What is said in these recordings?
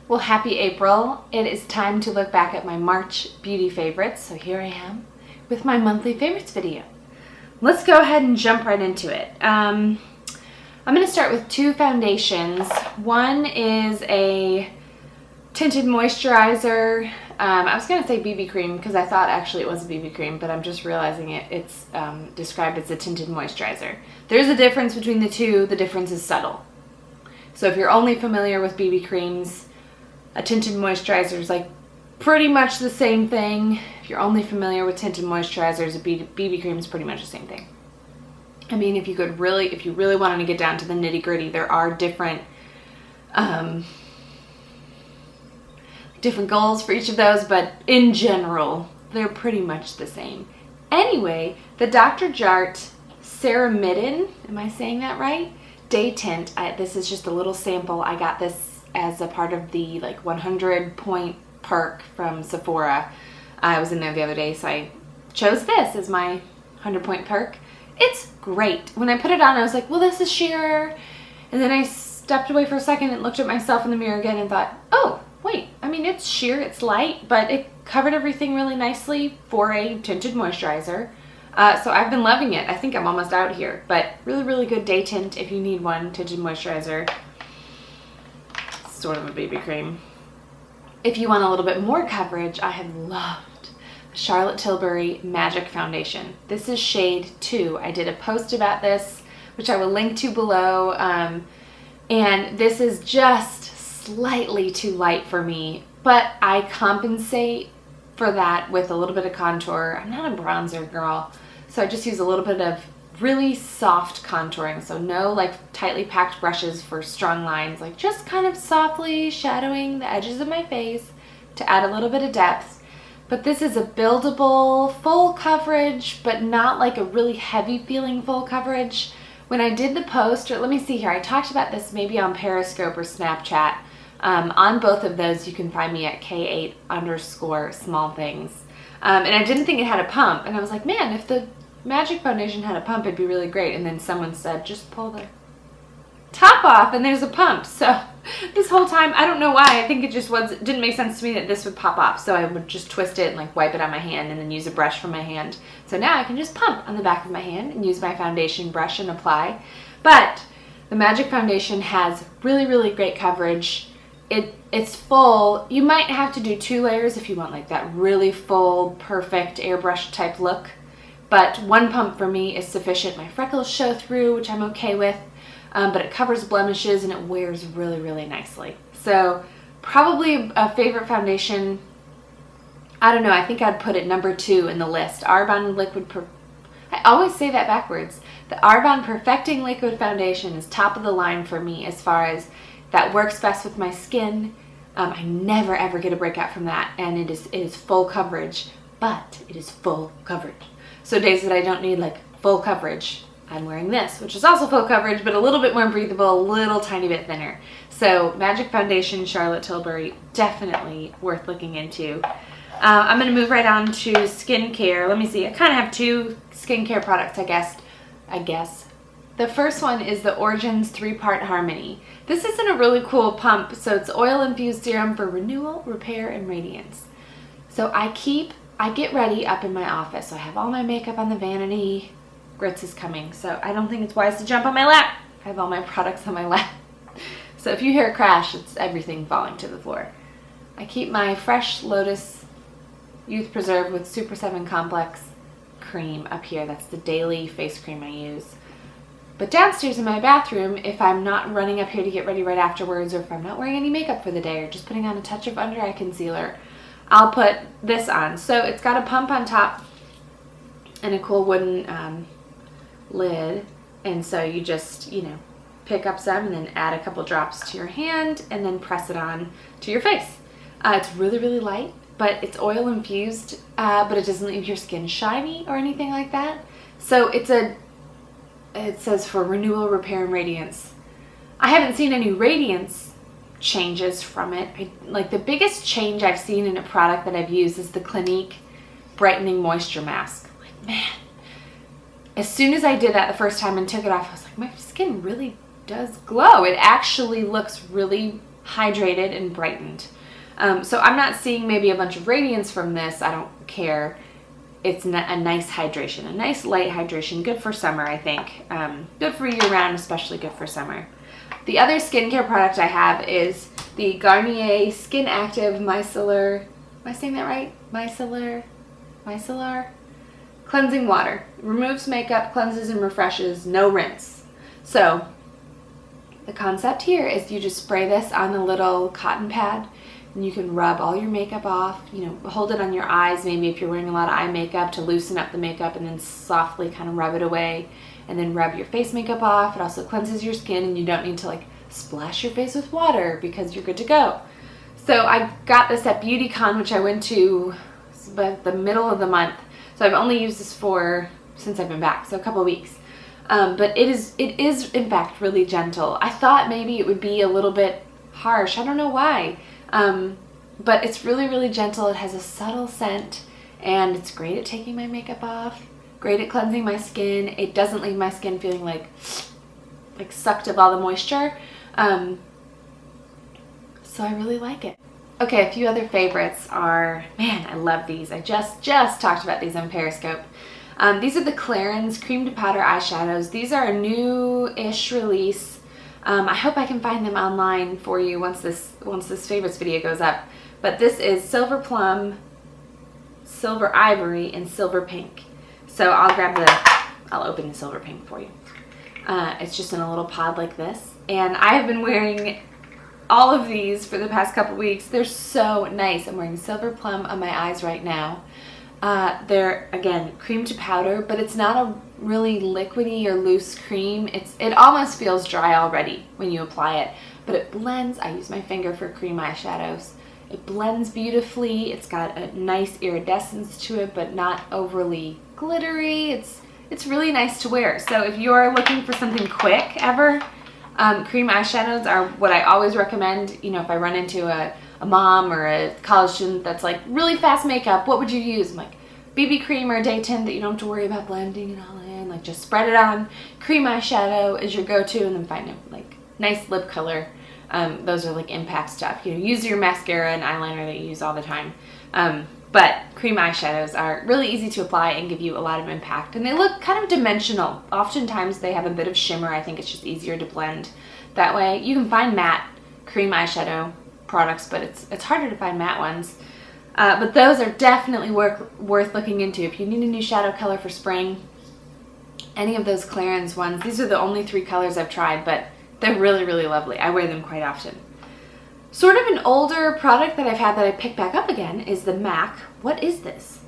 Well, happy April. It is time to look back at my March beauty favorites. So here I am with my monthly favorites video. Let's go ahead and jump right into it. I'm going to start with two foundations. One is a Tinted Moisturizer. I was going to say BB cream because I thought actually it was a BB cream, but I'm just realizing it's described as a Tinted Moisturizer. There's a difference between the two. The difference is subtle. So if you're only familiar with BB creams, a tinted moisturizer is like pretty much the same thing. If you're only familiar with tinted moisturizers, a BB cream is pretty much the same thing. I mean, if you really wanted to get down to the nitty gritty, there are different goals for each of those, but in general, they're pretty much the same. Anyway, the Dr. Jart Ceramidin, am I saying that right? Day Tint. This is just a little sample. I got this as a part of the 100 point perk from Sephora. I was in there the other day, so I chose this as my 100 point perk. It's great. When I put it on, I was like, well, this is sheer. And then I stepped away for a second and looked at myself in the mirror again and thought, oh, wait, I mean, it's sheer, it's light, but it covered everything really nicely for a tinted moisturizer. So I've been loving it. I think I'm almost out here, but really, really good day tint if you need one. Tinted moisturizer, sort of a BB cream. If you want a little bit more coverage, I have loved the Charlotte Tilbury Magic Foundation. This is shade 2. I did a post about this, which I will link to below, and this is just slightly too light for me, but I compensate for that with a little bit of contour. I'm not a bronzer girl, so I just use a little bit of really soft contouring, so no tightly packed brushes for strong lines, just kind of softly shadowing the edges of my face to add a little bit of depth. But this is a buildable full coverage, but not like a really heavy feeling full coverage. When I did the post, or let me see here, I talked about this maybe on Periscope or Snapchat. On both of those, you can find me at K8_small_things. And I didn't think it had a pump, and I was like, man, if the Magic Foundation had a pump, it'd be really great. And then someone said, just pull the top off and there's a pump. So this whole time, I don't know why, I think it didn't make sense to me that this would pop off. So I would just twist it and wipe it on my hand and then use a brush from my hand. So now I can just pump on the back of my hand and use my foundation brush and apply. But the Magic Foundation has really, really great coverage. It's full. You might have to do 2 layers if you want that really full, perfect airbrush type look. But 1 pump for me is sufficient. My freckles show through, which I'm okay with, but it covers blemishes and it wears really, really nicely. So probably a favorite foundation. I don't know, I think I'd put it number 2 in the list. Argon Liquid, I always say that backwards. The Argon Perfecting Liquid Foundation is top of the line for me as far as that works best with my skin. I never ever get a breakout from that, and it is full coverage, but it is full coverage. So days that I don't need full coverage, I'm wearing this, which is also full coverage, but a little bit more breathable, a little tiny bit thinner. So Magic Foundation, Charlotte Tilbury, definitely worth looking into. I'm going to move right on to skincare. Let me see. I kind of have 2 skincare products, I guess. The first one is the Origins 3-Part Harmony. This isn't a really cool pump, so it's oil-infused serum for renewal, repair, and radiance. So I get ready up in my office. So I have all my makeup on the vanity. Grits is coming, so I don't think it's wise to jump on my lap. I have all my products on my lap. So if you hear a crash, it's everything falling to the floor. I keep my Fresh Lotus Youth Preserve with Super 7 Complex cream up here. That's the daily face cream I use. But downstairs in my bathroom, if I'm not running up here to get ready right afterwards, or if I'm not wearing any makeup for the day, or just putting on a touch of under eye concealer, I'll put this on. So it's got a pump on top and a cool wooden lid. And so you just, pick up some and then add a couple drops to your hand and then press it on to your face. It's really, really light, but it's oil infused, but it doesn't leave your skin shiny or anything like that. So it says for renewal, repair, and radiance. I haven't seen any radiance changes from it. The biggest change I've seen in a product that I've used is the Clinique Brightening Moisture Mask. Man, as soon as I did that the first time and took it off, I was like, my skin really does glow. It actually looks really hydrated and brightened. So I'm not seeing maybe a bunch of radiance from this. I don't care. It's a nice hydration, a nice light hydration, good for summer, I think. Good for year-round, especially good for summer. The other skincare product I have is the Garnier Skin Active Micellar. Am I saying that right? Micellar? Cleansing water. Removes makeup, cleanses and refreshes, no rinse. So the concept here is you just spray this on a little cotton pad, and you can rub all your makeup off, you know, hold it on your eyes, maybe if you're wearing a lot of eye makeup, to loosen up the makeup, and then softly kind of rub it away, and then rub your face makeup off. It also cleanses your skin, and you don't need to like splash your face with water because you're good to go. So I got this at BeautyCon, which I went to about the middle of the month. So I've only used this since I've been back, so a couple weeks. But it is in fact really gentle. I thought maybe it would be a little bit harsh. I don't know why. But it's really, really gentle. It has a subtle scent, and it's great at taking my makeup off, great at cleansing my skin. It doesn't leave my skin feeling like sucked of all the moisture. So I really like it. Okay, a few other favorites are, man, I love these. I just talked about these on Periscope. These are the Clarins Cream to Powder Eyeshadows. These are a new-ish release. I hope I can find them online for you once this favorites video goes up. But this is Silver Plum, Silver Ivory, and Silver Pink. So I'll open the Silver Pink for you. It's just in a little pod like this. And I have been wearing all of these for the past couple weeks. They're so nice. I'm wearing Silver Plum on my eyes right now. They're, again, cream to powder, but it's not a really liquidy or loose cream. It almost feels dry already when you apply it, but it blends. I use my finger for cream eyeshadows. It blends beautifully. It's got a nice iridescence to it, but not overly glittery. It's really nice to wear. So if you're looking for something quick ever, cream eyeshadows are what I always recommend. You know, if I run into a mom or a college student that's like really fast makeup, what would you use? I'm like, BB cream or a day tint that you don't have to worry about blending it all in. Like, just spread it on. Cream eyeshadow is your go-to, and then find a like nice lip color. Those are like impact stuff. You know, use your mascara and eyeliner that you use all the time. But cream eyeshadows are really easy to apply and give you a lot of impact, and they look kind of dimensional. Oftentimes they have a bit of shimmer. I think it's just easier to blend that way. You can find matte cream eyeshadow products, but it's harder to find matte ones. But those are definitely worth looking into if you need a new shadow color for spring. Any of those Clarins ones, these are the only 3 colors I've tried, but they're really, really lovely. I wear them quite often. Sort of an older product that I've had that I picked back up again is the MAC. What is this?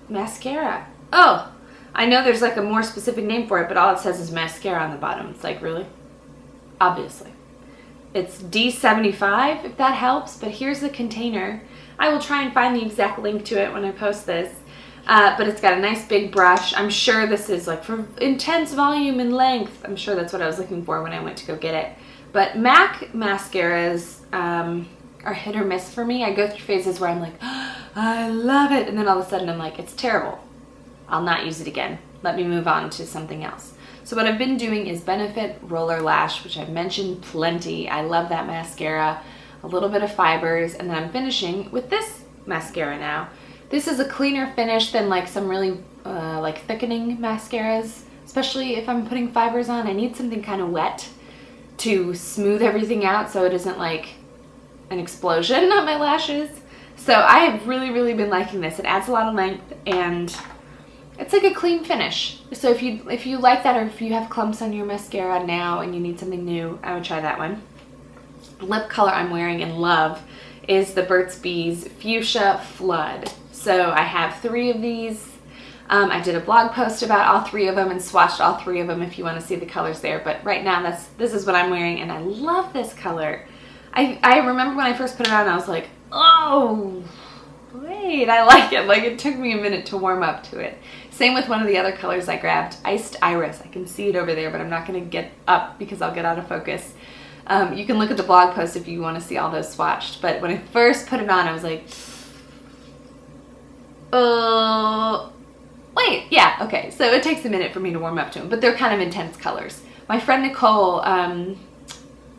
Mascara. Oh, I know there's like a more specific name for it, but all it says is mascara on the bottom. It's like, really? Obviously. It's D75, if that helps, but here's the container. I will try and find the exact link to it when I post this. But it's got a nice big brush. I'm sure this is like for intense volume and length. I'm sure that's what I was looking for when I went to go get it. But MAC mascaras are hit or miss for me. I go through phases where I'm like, oh, I love it, and then all of a sudden I'm like, it's terrible. I'll not use it again. Let me move on to something else. So what I've been doing is Benefit Roller Lash, which I've mentioned plenty. I love that mascara. A little bit of fibers, and then I'm finishing with this mascara now. This is a cleaner finish than like some really like thickening mascaras, especially if I'm putting fibers on. I need something kind of wet to smooth everything out so it isn't like an explosion on my lashes. So I have really, really been liking this. It adds a lot of length, and it's like a clean finish. So if you like that, or if you have clumps on your mascara now and you need something new, I would try that one. Lip color I'm wearing and love is the Burt's Bees Fuchsia Flood. So I have 3 of these. I did a blog post about all 3 of them and swatched all 3 of them if you want to see the colors there. But right now this is what I'm wearing, and I love this color. I remember when I first put it on, I was like, oh, wait, I like it. Like, it took me a minute to warm up to it. Same with one of the other colors I grabbed, Iced Iris. I can see it over there, but I'm not going to get up because I'll get out of focus. You can look at the blog post if you want to see all those swatched. But when I first put it on, I was like, wait, yeah, okay. So it takes a minute for me to warm up to them, but they're kind of intense colors. My friend Nicole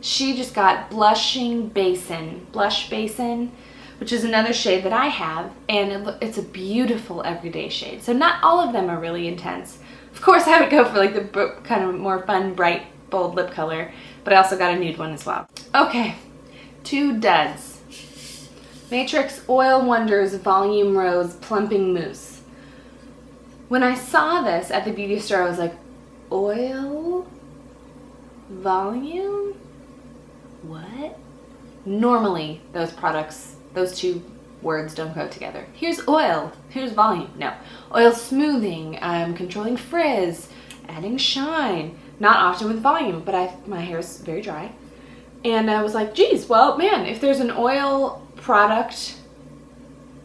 she just got Blush Basin, which is another shade that I have, and it's a beautiful everyday shade. So not all of them are really intense. Of course, I would go for like the kind of more fun, bright, bold lip color, but I also got a nude one as well. Okay, 2 duds. Matrix Oil Wonders Volume Rose Plumping Mousse. When I saw this at the beauty store, I was like, oil? Volume? What? Normally, those products, those 2 words don't go together. Here's oil, here's volume. No. Oil smoothing, controlling frizz, adding shine. Not often with volume, but my hair is very dry. And I was like, geez, well, man, if there's an oil product,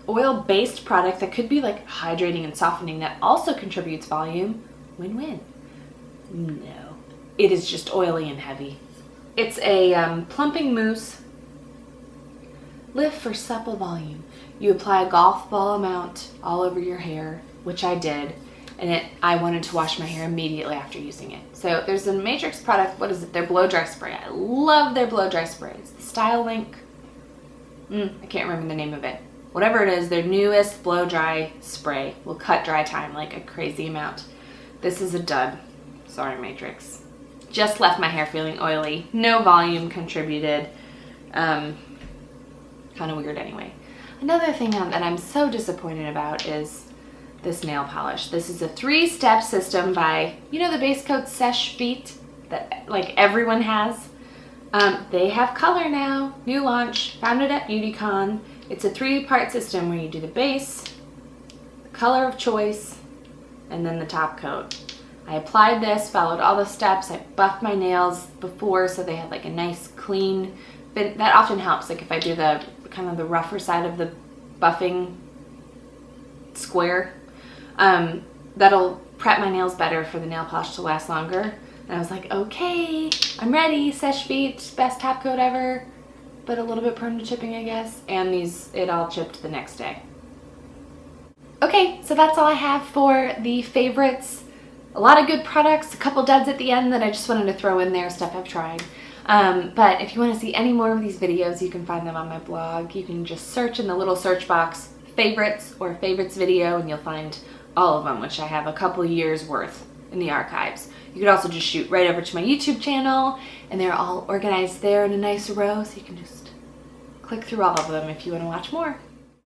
oil-based product that could be like hydrating and softening that also contributes volume, win-win. No, it is just oily and heavy. It's a plumping mousse. Lift for supple volume. You apply a golf ball amount all over your hair, which I did, and I wanted to wash my hair immediately after using it. So there's a Matrix product, what is it? Their blow dry spray. I love their blow dry spray. It's the Style Link. I can't remember the name of it. Whatever it is, their newest blow dry spray will cut dry time like a crazy amount. This is a dud. Sorry, Matrix. Just left my hair feeling oily. No volume contributed. Kind of weird anyway. Another thing that I'm so disappointed about is this nail polish. This is a 3-step system by, you know, the base coat Seche Vite that like everyone has. They have color now, new launch, found it at BeautyCon. It's a 3-part system where you do the base, the color of choice, and then the top coat. I applied this, followed all the steps. I buffed my nails before so they had like a nice clean fit. That often helps, like if I do the kind of the rougher side of the buffing square, that'll prep my nails better for the nail polish to last longer. And I was like, okay, I'm ready. Seche Vite, best top coat ever, but a little bit prone to chipping, I guess. And it all chipped the next day. Okay, so that's all I have for the favorites. A lot of good products, a couple duds at the end that I just wanted to throw in there, stuff I've tried. But if you want to see any more of these videos, you can find them on my blog. You can just search in the little search box, favorites or favorites video, and you'll find all of them, which I have a couple years worth in the archives. You could also just shoot right over to my YouTube channel, and they're all organized there in a nice row, so you can just click through all of them if you want to watch more.